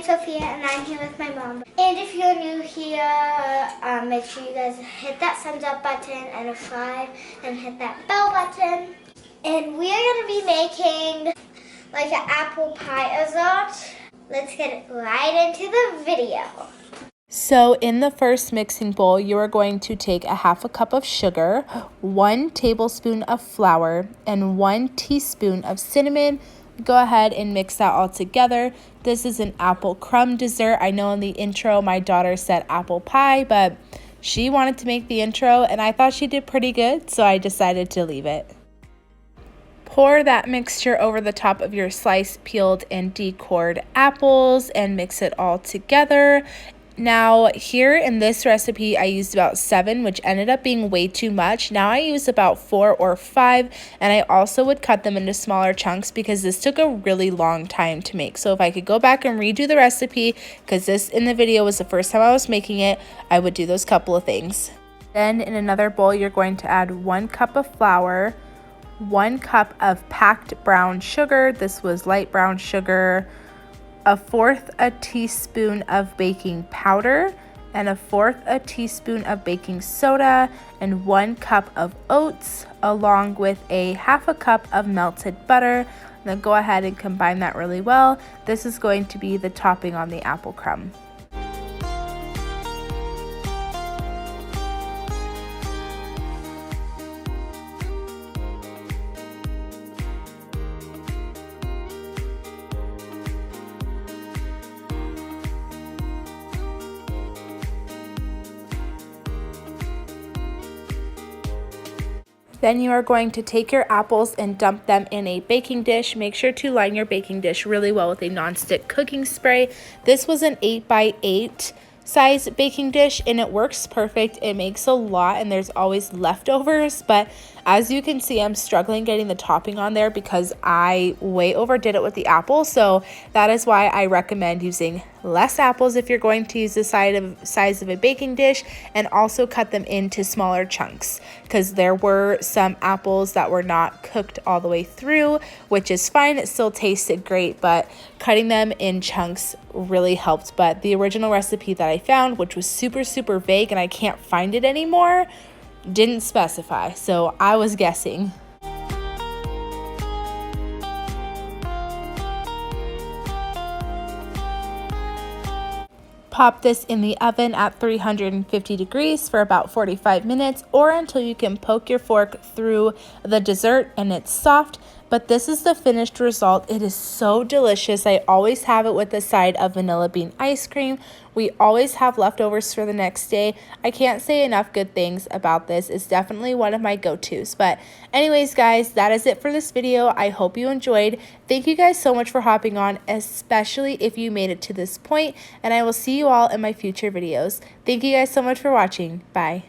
Sophia and I'm here with my mom. And if you're new here, make sure you guys hit that thumbs up button and subscribe and hit that bell button. And we are going to be making like an apple pie dessert. Let's get right into the video. So in the first mixing bowl, you are going to take a half a cup of sugar, 1 tablespoon of flour, and 1 teaspoon of cinnamon. Go ahead and mix that all together. This is an apple crumb dessert. I know in the intro my daughter said apple pie, but she wanted to make the intro and I thought she did pretty good, so I decided to leave it. Pour that mixture over the top of your sliced, peeled, and decored apples and mix it all together. Now here in this recipe I used about 7, which ended up being way too much. Now I use about 4 or 5, and I also would cut them into smaller chunks because this took a really long time to make. So if I could go back and redo the recipe, because this in the video was the first time I was making it, I would do those couple of things. Then in another bowl you're going to add 1 cup of flour, 1 cup of packed brown sugar. This was light brown sugar, 1/4 teaspoon of baking powder, and 1/4 teaspoon of baking soda, and 1 cup of oats, along with a 1/2 cup of melted butter. And then go ahead and combine that really well. This is going to be the topping on the apple crumb. Then you are going to take your apples and dump them in a baking dish. Make sure to line your baking dish really well with a nonstick cooking spray. This was an 8x8 size baking dish and it works perfect. It makes a lot and there's always leftovers, but as you can see, I'm struggling getting the topping on there because I way overdid it with the apple. So that is why I recommend using less apples if you're going to use the size of a baking dish, and also cut them into smaller chunks because there were some apples that were not cooked all the way through, which is fine. It still tasted great, but cutting them in chunks really helped. But the original recipe that I found, which was super vague and I can't find it anymore, didn't specify, so I was guessing. Pop this in the oven at 350 degrees for about 45 minutes or until you can poke your fork through the dessert and it's soft. But this is the finished result. It is so delicious. I always have it with a side of vanilla bean ice cream. We always have leftovers for the next day. I can't say enough good things about this. It's definitely one of my go-tos. But anyways, guys, that is it for this video. I hope you enjoyed. Thank you guys so much for hopping on, especially if you made it to this point. And I will see you all in my future videos. Thank you guys so much for watching. Bye.